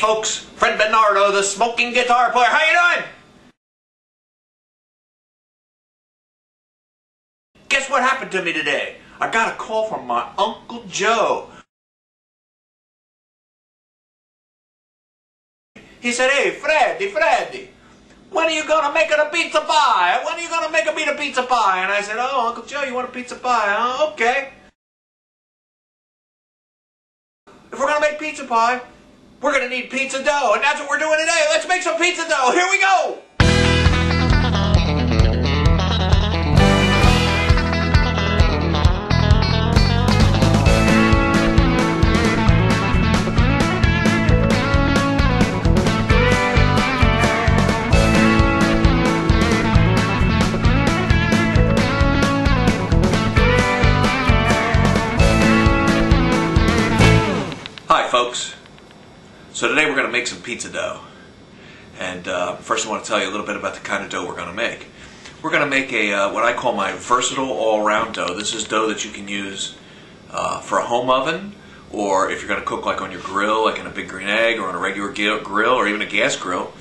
folks, Fred Bernardo, the smoking guitar player. How you doing? Guess what happened to me today? I got a call from my Uncle Joe. He said, "Hey, Freddy, when are you gonna make it a pizza pie? When are you gonna make me a pizza pie?" And I said, "Oh, Uncle Joe, you want a pizza pie? Oh, okay. If we're gonna make pizza pie, we're gonna need pizza dough, and that's what we're doing today. Let's make some pizza dough. Here we go." Hi folks, so today we're going to make some pizza dough, and first I want to tell you a little bit about the kind of dough we're going to make. We're going to make a what I call my versatile all-around dough. This is dough that you can use for a home oven, or if you're going to cook like on your grill, like in a Big Green Egg, or on a regular grill, or even a gas grill,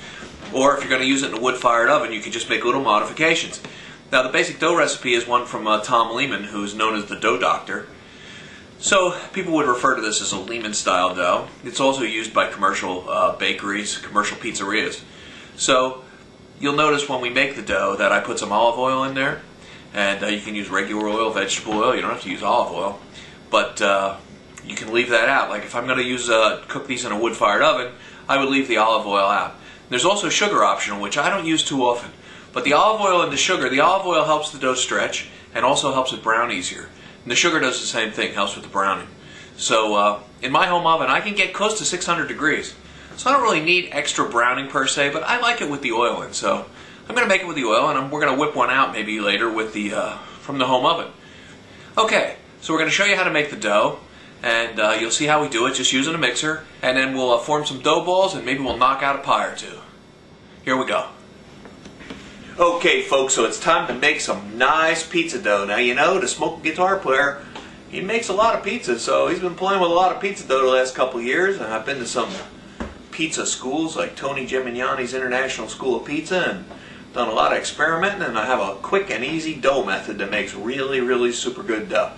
or if you're going to use it in a wood-fired oven, you can just make little modifications. Now the basic dough recipe is one from Tom Lehman, who's known as the Dough Doctor. So people would refer to this as a Lehman-style dough. It's also used by commercial bakeries, commercial pizzerias. So you'll notice when we make the dough that I put some olive oil in there, and you can use regular oil, vegetable oil. You don't have to use olive oil, but you can leave that out. Like if I'm going to use cook these in a wood-fired oven, I would leave the olive oil out. There's also sugar optional, which I don't use too often. But the olive oil and the sugar, the olive oil helps the dough stretch and also helps it brown easier. And the sugar does the same thing, helps with the browning. So in my home oven, I can get close to 600 degrees. So I don't really need extra browning per se, but I like it with the oil in. So I'm going to make it with the oil, and we're going to whip one out maybe later with the from the home oven. Okay, so we're going to show you how to make the dough, and you'll see how we do it, just using a mixer, and then we'll form some dough balls, and maybe we'll knock out a pie or two. Here we go. Okay folks, so it's time to make some nice pizza dough. Now you know, the smoking guitar player, he makes a lot of pizzas, so he's been playing with a lot of pizza dough the last couple of years, and I've been to some pizza schools like Tony Gemignani's International School of Pizza and done a lot of experimenting, and I have a quick and easy dough method that makes really super good dough.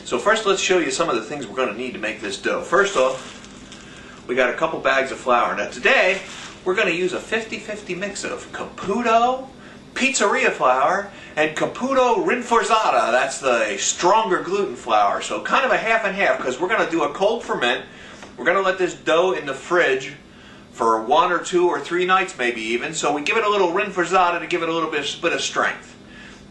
So first let's show you some of the things we're going to need to make this dough. First off, we got a couple bags of flour. Now today, we're going to use a 50-50 mix of Caputo pizzeria flour and Caputo rinforzata. That's the stronger gluten flour. So kind of a half and half, because we're going to do a cold ferment. We're going to let this dough in the fridge for 1 or 2 or 3 nights maybe even. So we give it a little rinforzata to give it a little bit of strength.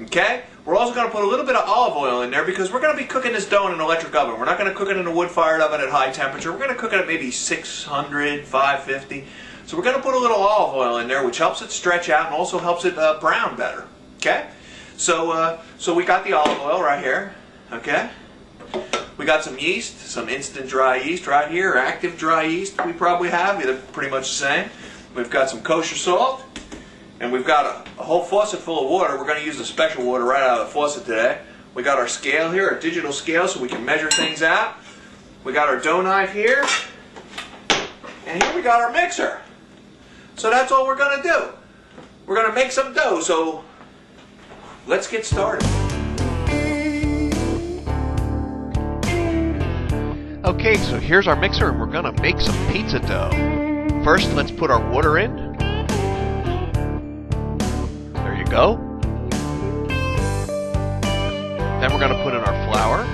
Okay? We're also going to put a little bit of olive oil in there because we're going to be cooking this dough in an electric oven. We're not going to cook it in a wood-fired oven at high temperature. We're going to cook it at maybe 600, 550. So we're going to put a little olive oil in there, which helps it stretch out and also helps it brown better. Okay? So we got the olive oil right here. Okay? We got some yeast, some instant dry yeast right here, or active dry yeast we probably have. They're pretty much the same. We've got some kosher salt, and we've got a whole faucet full of water. We're going to use the special water right out of the faucet today. We got our scale here, a digital scale, so we can measure things out. We got our dough knife here, and here we got our mixer. So that's all we're going to do. We're going to make some dough, so let's get started. Okay, so here's our mixer, and we're going to make some pizza dough. First, let's put our water in. There you go. Then we're going to put in our flour.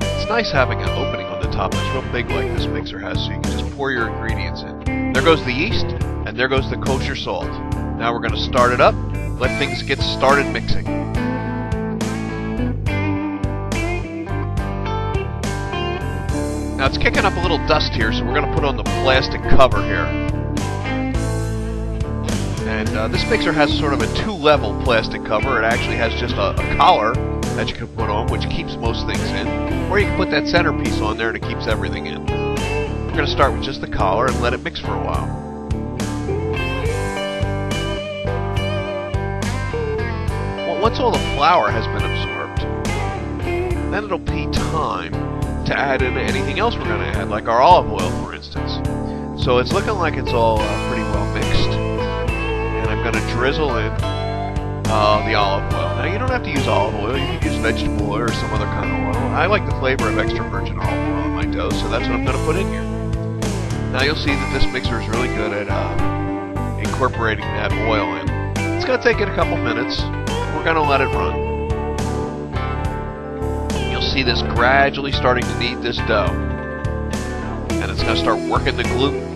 It's nice having an opening on the top that's real big like this mixer has, so you can just pour your ingredients in. There goes the yeast, and there goes the kosher salt. Now we're going to start it up, let things get started mixing. Now it's kicking up a little dust here, so we're going to put on the plastic cover here. And this mixer has sort of a 2-level plastic cover. It actually has just a collar that you can put on, which keeps most things in. Or you can put that centerpiece on there and it keeps everything in. We're going to start with just the collar and let it mix for a while. Well, once all the flour has been absorbed, then it'll be time to add in anything else we're going to add, like our olive oil, for instance. So it's looking like it's all pretty well mixed. And I'm going to drizzle in the olive oil. Now you don't have to use olive oil, you can use vegetable oil or some other kind of oil. I like the flavor of extra virgin olive oil in my dough, so that's what I'm going to put in here. Now you'll see that this mixer is really good at incorporating that oil in. It's going to take it a couple minutes. We're going to let it run. You'll see this gradually starting to knead this dough. And it's going to start working the gluten.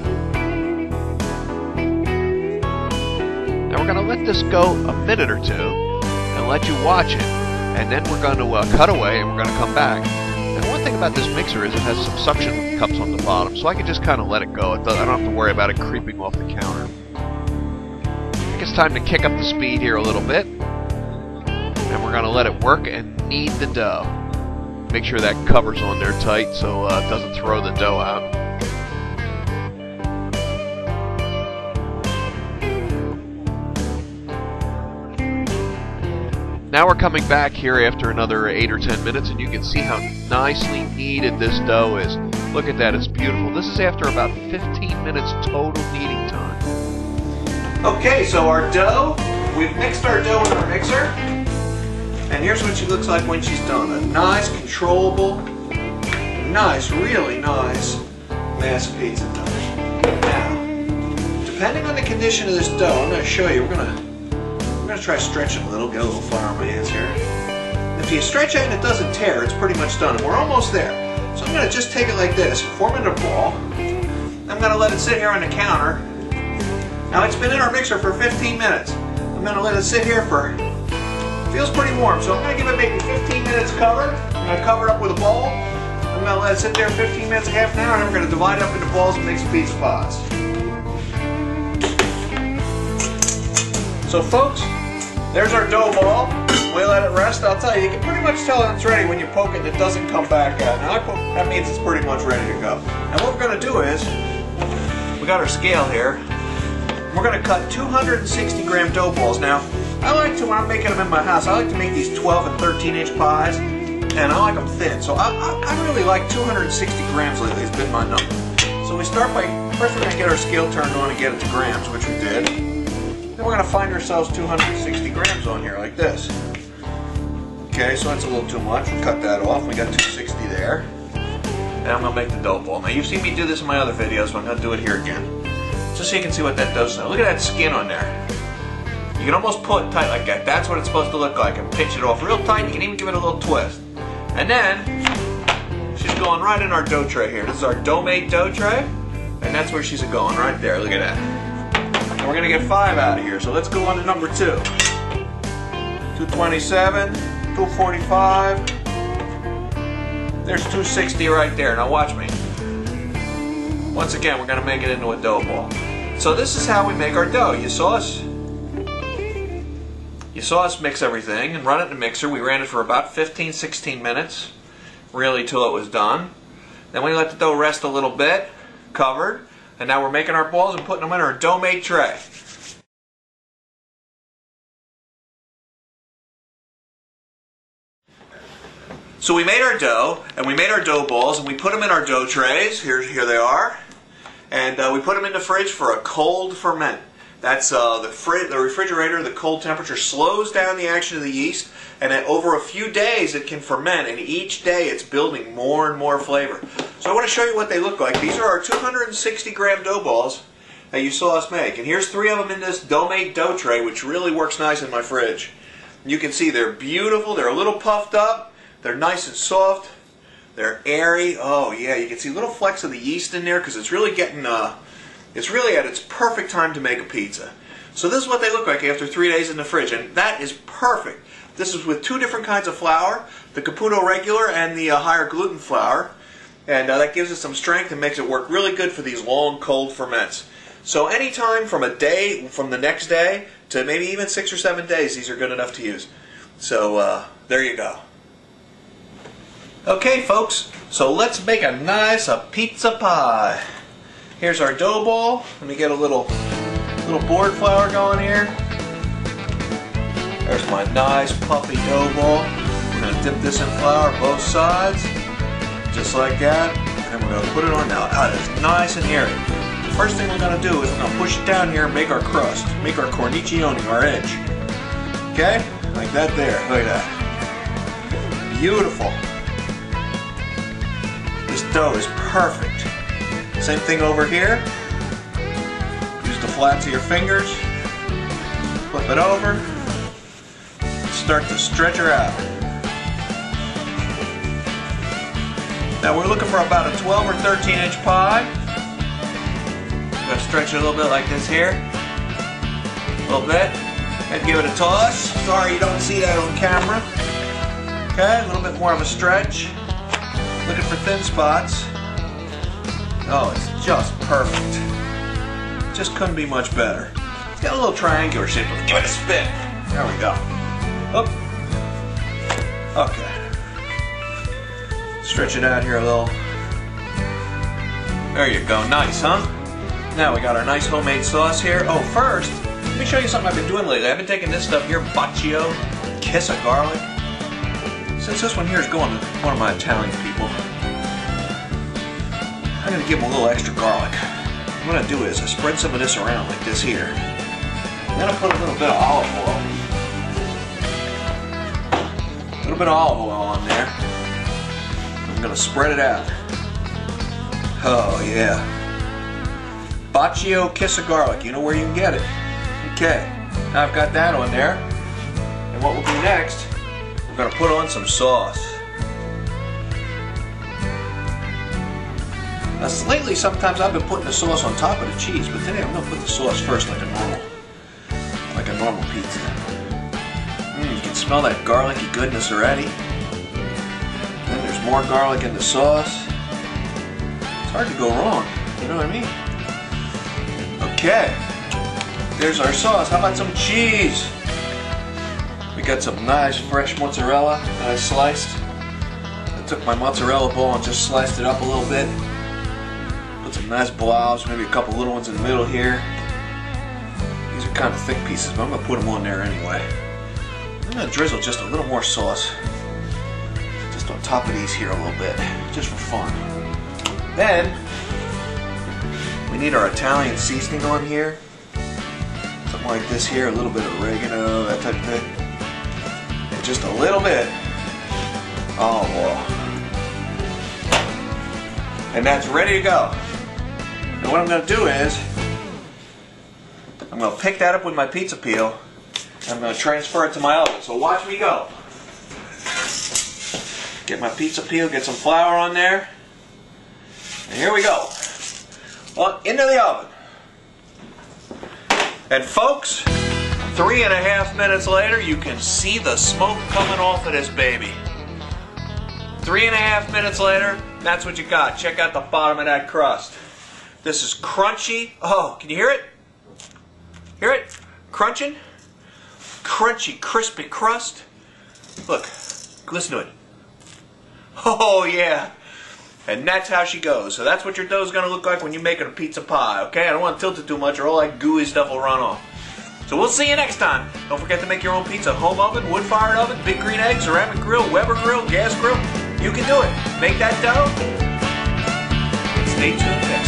Now we're going to let this go a minute or two and let you watch it. And then we're going to cut away and we're going to come back. And one thing about this mixer is it has some suction cups on the bottom, so I can just kind of let it go. I don't have to worry about it creeping off the counter. I think it's time to kick up the speed here a little bit. And we're going to let it work and knead the dough. Make sure that cover's on there tight so it doesn't throw the dough out. Now we're coming back here after another 8 or 10 minutes, and you can see how nicely kneaded this dough is. Look at that, it's beautiful. This is after about 15 minutes total kneading time. Okay, so our dough, we've mixed our dough in our mixer, and here's what she looks like when she's done. A nice, controllable, nice, really nice mass pizza dough. Now, depending on the condition of this dough, I'm going to show you, we're going to try to stretch it a little, get a little fire on my hands here. If you stretch it and it doesn't tear, it's pretty much done, and we're almost there. So I'm going to just take it like this, form it in a ball. I'm going to let it sit here on the counter. Now it's been in our mixer for 15 minutes. I'm going to let it sit here for, feels pretty warm, so I'm going to give it maybe 15 minutes covered. I'm going to cover it up with a bowl. I'm going to let it sit there 15 minutes, half an hour, and then we're going to divide it up into balls and make some pizza pies. So folks, there's our dough ball. We let it rest. I'll tell you can pretty much tell that it's ready when you poke it and it doesn't come back out. Now that means it's pretty much ready to go. And what we're going to do is, we got our scale here. We're going to cut 260 gram dough balls. Now, I like to, when I'm making them in my house, I like to make these 12 and 13 inch pies. And I like them thin. So I really like 260 grams lately. It's been my number. So we start by, first we're going to get our scale turned on and get it to grams, which we did. Then we're going to find ourselves 260 grams on here, like this. Okay, so that's a little too much. We'll cut that off. We got 260 there. And I'm going to make the dough ball. Now, you've seen me do this in my other videos, but I'm going to do it here again. Just so you can see what that does now. Look at that skin on there. You can almost pull it tight like that. That's what it's supposed to look like. And pinch it off real tight. You can even give it a little twist. And then, she's going right in our dough tray here. This is our dough-made dough tray. And that's where she's going, right there. Look at that. We're going to get 5 out of here, so let's go on to number 2. 227, 245, there's 260 right there. Now watch me. Once again, we're going to make it into a dough ball. So this is how we make our dough. You saw us mix everything and run it in the mixer. We ran it for about 15-16 minutes, really till it was done. Then we let the dough rest a little bit, covered. And now we're making our balls and putting them in our dough-made tray. So we made our dough, and we made our dough balls, and we put them in our dough trays. Here they are. And we put them in the fridge for a cold ferment. That's the refrigerator, the cold temperature slows down the action of the yeast, and then over a few days it can ferment, and each day it's building more and more flavor. So I want to show you what they look like. These are our 260 gram dough balls that you saw us make. And here's 3 of them in this dough-made dough tray, which really works nice in my fridge. You can see they're beautiful, they're a little puffed up, they're nice and soft, they're airy. Oh yeah, you can see little flecks of the yeast in there because it's really getting... It's really at its perfect time to make a pizza. So this is what they look like after 3 days in the fridge, and that is perfect. This is with 2 different kinds of flour, the Caputo regular and the higher gluten flour, and that gives it some strength and makes it work really good for these long cold ferments. So anytime from a day, from the next day, to maybe even 6 or 7 days, these are good enough to use. So there you go. Okay folks, so let's make a nice pizza pie. Here's our dough ball. Let me get a little board flour going here. There's my nice puffy dough ball. We're going to dip this in flour both sides, just like that. And then we're going to put it on now. Oh, it's nice and airy. The first thing we're going to do is we're going to push it down here and make our crust. Make our cornicione, our edge. Okay? Like that there. Look at that. Beautiful. This dough is perfect. Same thing over here. Use the flats of your fingers. Flip it over. Start to stretch her out. Now we're looking for about a 12 or 13 inch pie. Gonna stretch it a little bit like this here. A little bit. And give it a toss. Sorry you don't see that on camera. Okay, a little bit more of a stretch. Looking for thin spots. Oh, it's just perfect. Just couldn't be much better. It's got a little triangular shape. Give it a spin. There we go. Oop. Okay. Stretch it out here a little. There you go. Nice, huh? Now we got our nice homemade sauce here. Oh, first, let me show you something I've been doing lately. I've been taking this stuff here, baccio, kiss of garlic. Since this one here is going to one of my Italian people, I'm going to give them a little extra garlic. What I do is I spread some of this around like this here. And then I put a little bit of olive oil. A little bit of olive oil on there. I'm going to spread it out. Oh yeah. Baccio kiss of garlic. You know where you can get it. Okay. Now I've got that on there. And what we'll do next, we're going to put on some sauce. Now lately sometimes I've been putting the sauce on top of the cheese, but today I'm going to put the sauce first like a normal pizza. You can smell that garlicky goodness already. Then there's more garlic in the sauce. It's hard to go wrong, you know what I mean? Okay, there's our sauce. How about some cheese? We got some nice fresh mozzarella that I sliced. I took my mozzarella ball and just sliced it up a little bit. Put some nice blobs, maybe a couple little ones in the middle here. These are kind of thick pieces, but I'm going to put them on there anyway. I'm going to drizzle just a little more sauce just on top of these here a little bit, just for fun. Then, we need our Italian seasoning on here. Something like this here, a little bit of oregano, that type of thing. And just a little bit of olive oil. And that's ready to go. And what I'm going to do is, I'm going to pick that up with my pizza peel, and I'm going to transfer it to my oven. So watch me go. Get my pizza peel, get some flour on there. And here we go. Well, into the oven. And folks, 3.5 minutes later, you can see the smoke coming off of this baby. 3.5 minutes later, that's what you got. Check out the bottom of that crust. This is crunchy. Oh, can you hear it? Hear it? Crunching? Crunchy, crispy crust. Look, listen to it. Oh yeah. And that's how she goes. So that's what your dough is going to look like when you make it a pizza pie, okay? I don't want to tilt it too much or all that gooey stuff will run off. So we'll see you next time. Don't forget to make your own pizza. Home oven, wood-fired oven, big green egg, ceramic grill, Weber grill, gas grill. You can do it. Make that dough. Stay tuned next time.